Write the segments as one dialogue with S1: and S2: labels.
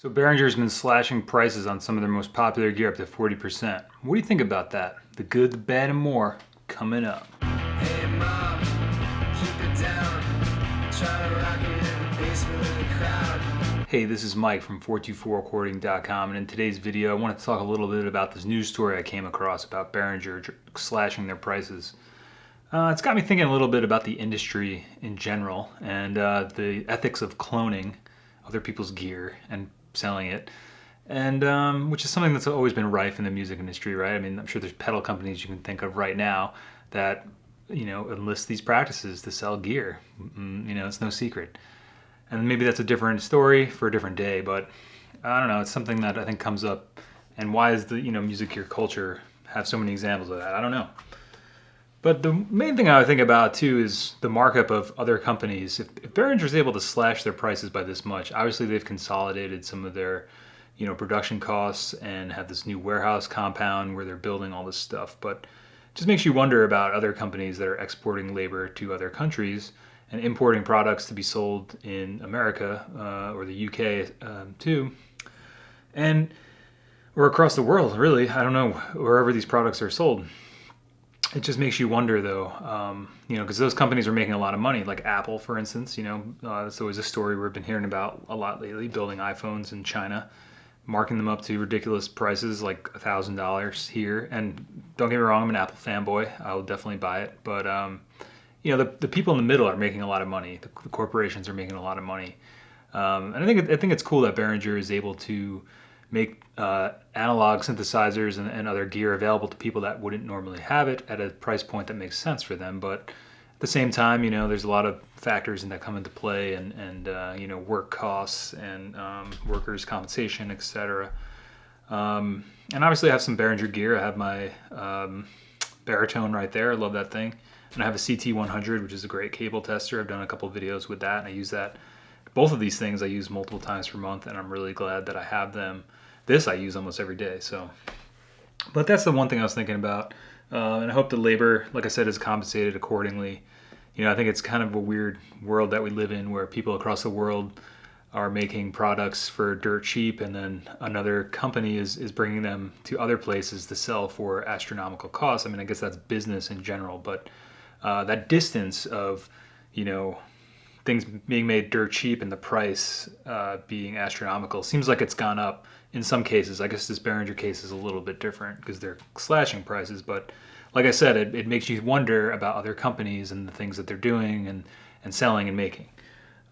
S1: So Behringer's been slashing prices on some of their most popular gear up to 40%. What do you think about that? The good, the bad, and more coming up.
S2: Hey mom, keep it down. Try to rock it in the basement of the crowd.
S1: Hey, this is Mike from 424recording.com, and in today's video I wanted to talk a little bit about this news story I came across about Behringer slashing their prices. It's got me thinking a little bit about the industry in general and the ethics of cloning other people's gear and selling it, and which is something that's always been rife in the music industry, right? I mean, I'm sure there's pedal companies you can think of right now that, enlist these practices to sell gear. It's no secret. And maybe that's a different story for a different day, but I don't know, it's something that I think comes up. And why is the, music gear culture have so many examples of that? I don't know. But the main thing I would think about too is the markup of other companies. If Behringer's able to slash their prices by this much, obviously they've consolidated some of their, production costs and have this new warehouse compound where they're building all this stuff. But it just makes you wonder about other companies that are exporting labor to other countries and importing products to be sold in America or the UK too, and or across the world, really. I don't know, wherever these products are sold. It just makes you wonder, though, because those companies are making a lot of money, like Apple, for instance. That's always a story we've been hearing about a lot lately, building iPhones in China, marking them up to ridiculous prices, like $1,000 here. And don't get me wrong, I'm an Apple fanboy. I'll definitely buy it. But, the people in the middle are making a lot of money. The corporations are making a lot of money. And I think it's cool that Behringer is able to make analog synthesizers and other gear available to people that wouldn't normally have it at a price point that makes sense for them. But at the same time, there's a lot of factors that come into play, and work costs and workers' compensation, etc. And obviously, I have some Behringer gear. I have my baritone right there. I love that thing. And I have a CT100, which is a great cable tester. I've done a couple of videos with that, and I use that. Both of these things I use multiple times per month, and I'm really glad that I have them. This I use almost every day. But that's the one thing I was thinking about, and I hope the labor, like I said, is compensated accordingly. I think it's kind of a weird world that we live in, where people across the world are making products for dirt cheap, and then another company is bringing them to other places to sell for astronomical costs. I mean, I guess that's business in general, but that distance of, things being made dirt cheap and the price being astronomical seems like it's gone up in some cases. I guess this Behringer case is a little bit different because they're slashing prices, but like I said, it makes you wonder about other companies and the things that they're doing and selling and making.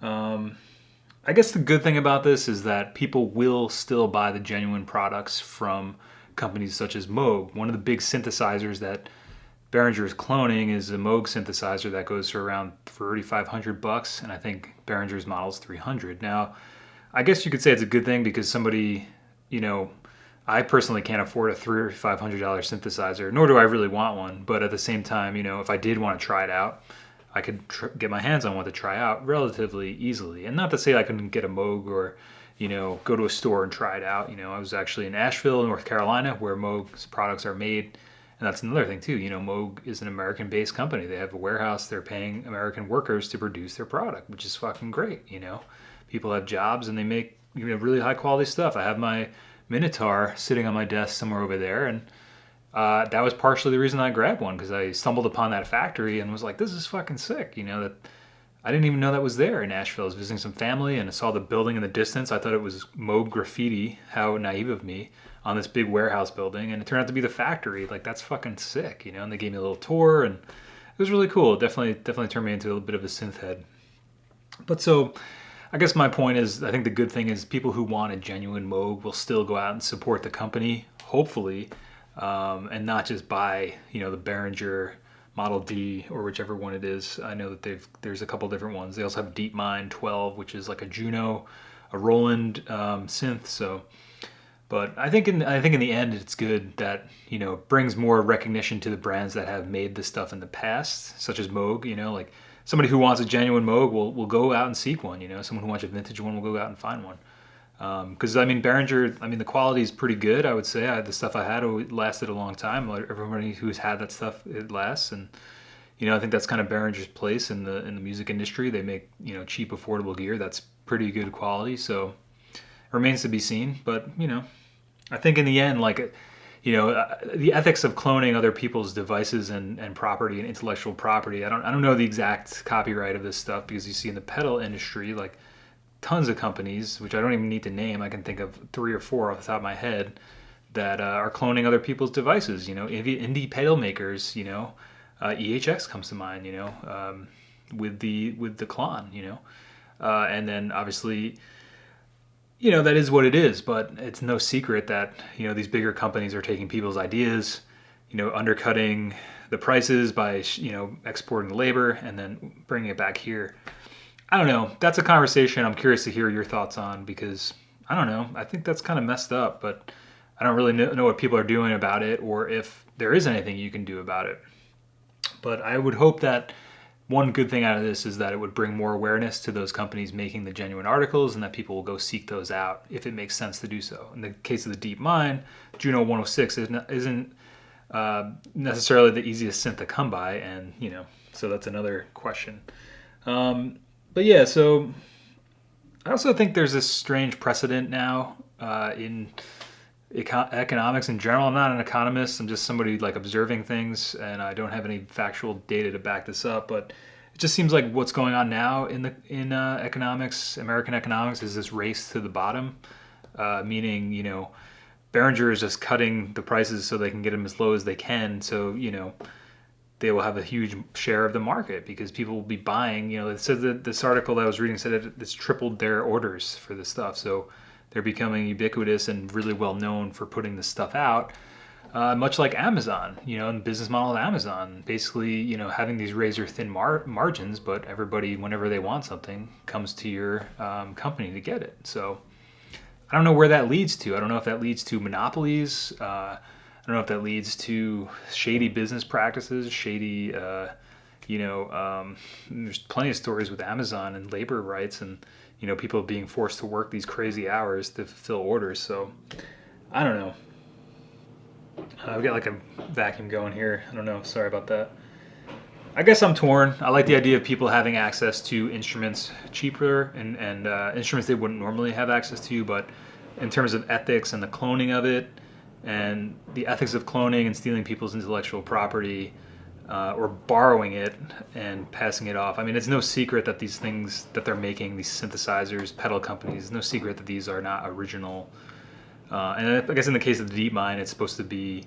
S1: I guess the good thing about this is that people will still buy the genuine products from companies such as Moog. One of the big synthesizers that Behringer is cloning is a Moog synthesizer that goes for around $3,500, and I think Behringer's model is $300. Now, I guess you could say it's a good thing because somebody, I personally can't afford a $300 or $500 synthesizer, nor do I really want one. But at the same time, if I did want to try it out, I could get my hands on one to try out relatively easily. And not to say I couldn't get a Moog or, go to a store and try it out. I was actually in Asheville, North Carolina, where Moog's products are made. And that's another thing too. Moog is an American-based company. They have a warehouse. They're paying American workers to produce their product, which is fucking great. People have jobs and they make really high-quality stuff. I have my Minotaur sitting on my desk somewhere over there, and that was partially the reason I grabbed one, because I stumbled upon that factory and was like, "This is fucking sick." That I didn't even know that was there in Nashville. I was visiting some family and I saw the building in the distance. I thought it was Moog graffiti. How naive of me, on this big warehouse building, and it turned out to be the factory. Like, that's fucking sick, And they gave me a little tour, and it was really cool. It definitely turned me into a bit of a synth head. But so, I guess my point is, I think the good thing is people who want a genuine Moog will still go out and support the company, hopefully, and not just buy, the Behringer Model D or whichever one it is. I know that there's a couple different ones. They also have DeepMind 12, which is like a Juno, a Roland synth. So, but I think in the end, it's good that brings more recognition to the brands that have made this stuff in the past, such as Moog. Like somebody who wants a genuine Moog will go out and seek one. Someone who wants a vintage one will go out and find one. Because Behringer, the quality is pretty good. I would say the stuff I had lasted a long time. Like everybody who's had that stuff, it lasts, and I think that's kind of Behringer's place in the music industry. They make cheap, affordable gear that's pretty good quality. So remains to be seen. But I think in the end, like, the ethics of cloning other people's devices and property and intellectual property. I don't know the exact copyright of this stuff, because you see in the pedal industry, like, tons of companies, which I don't even need to name. I can think of 3 or 4 off the top of my head that are cloning other people's devices. Indie pedal makers. EHX comes to mind. With the Klon. And then obviously, that is what it is, but it's no secret that, these bigger companies are taking people's ideas, undercutting the prices by, exporting the labor and then bringing it back here. I don't know. That's a conversation I'm curious to hear your thoughts on, because I don't know. I think that's kind of messed up, but I don't really know what people are doing about it, or if there is anything you can do about it. But I would hope that one good thing out of this is that it would bring more awareness to those companies making the genuine articles, and that people will go seek those out if it makes sense to do so. In the case of the Deep Mind, Juno 106 isn't necessarily the easiest synth to come by, and so that's another question. But yeah, so I also think there's this strange precedent now in economics in general. I'm not an economist. I'm just somebody like observing things, and I don't have any factual data to back this up. But it just seems like what's going on now in economics, American economics, is this race to the bottom, meaning Behringer is just cutting the prices so they can get them as low as they can. So they will have a huge share of the market because people will be buying. It says that this article that I was reading said it's tripled their orders for this stuff. So they're becoming ubiquitous and really well known for putting this stuff out, much like Amazon, and the business model of Amazon. Basically, having these razor thin margins, but everybody, whenever they want something, comes to your company to get it. So I don't know where that leads to. I don't know if that leads to monopolies. I don't know if that leads to shady business practices, shady, there's plenty of stories with Amazon and labor rights and, people being forced to work these crazy hours to fulfill orders. So I don't know. We got like a vacuum going here. I don't know. Sorry about that. I guess I'm torn. I like the idea of people having access to instruments cheaper and instruments they wouldn't normally have access to, but in terms of ethics and the cloning of it, and the ethics of cloning and stealing people's intellectual property, or borrowing it and passing it off. I mean, it's no secret that these things that they're making, these synthesizers, pedal companies, it's no secret that these are not original. And I guess in the case of the Deep Mind, it's supposed to be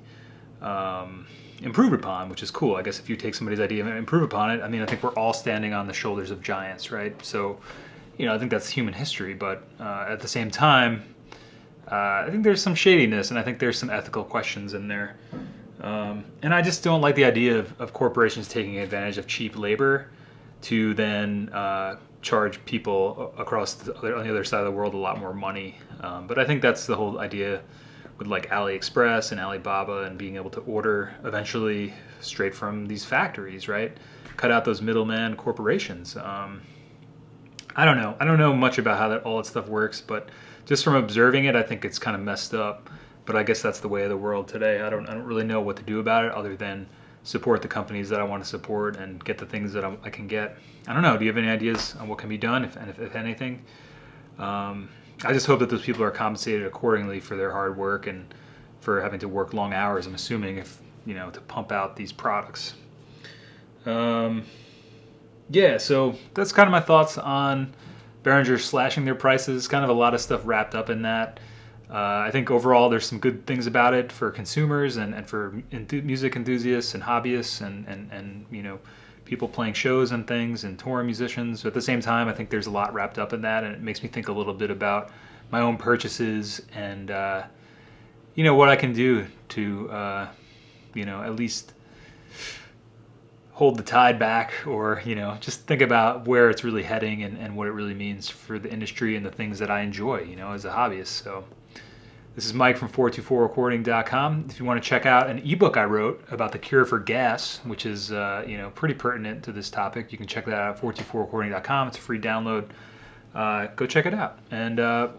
S1: improved upon, which is cool. I guess if you take somebody's idea and improve upon it, I mean, I think we're all standing on the shoulders of giants, right? So, I think that's human history. But at the same time, I think there's some shadiness, and I think there's some ethical questions in there. And I just don't like the idea of corporations taking advantage of cheap labor to then charge people across on the other side of the world a lot more money. But I think that's the whole idea with like AliExpress and Alibaba and being able to order eventually straight from these factories, right? Cut out those middleman corporations. I don't know. I don't know much about how all that stuff works, but just from observing it, I think it's kind of messed up. But I guess that's the way of the world today. I don't really know what to do about it other than support the companies that I want to support and get the things that I can get. I don't know. Do you have any ideas on what can be done, if anything? I just hope that those people are compensated accordingly for their hard work and for having to work long hours, I'm assuming, to pump out these products. Yeah, so that's kind of my thoughts on Behringer slashing their prices. Kind of a lot of stuff wrapped up in that. I think overall there's some good things about it for consumers and for music enthusiasts and hobbyists and people playing shows and things and touring musicians. But at the same time, I think there's a lot wrapped up in that, and it makes me think a little bit about my own purchases and what I can do to at least hold the tide back, or just think about where it's really heading and what it really means for the industry and the things that I enjoy as a hobbyist. So this is Mike from 424recording.com. If you want to check out an ebook I wrote about the cure for gas, which is pretty pertinent to this topic, you can check that out at 424recording.com. It's a free download. Go check it out, and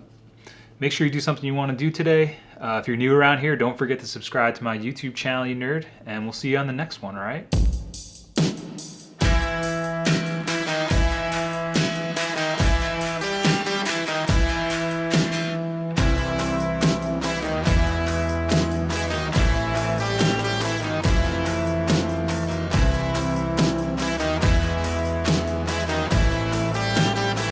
S1: make sure you do something you want to do today. If you're new around here, don't forget to subscribe to my YouTube channel, you nerd, and we'll see you on the next one, all right?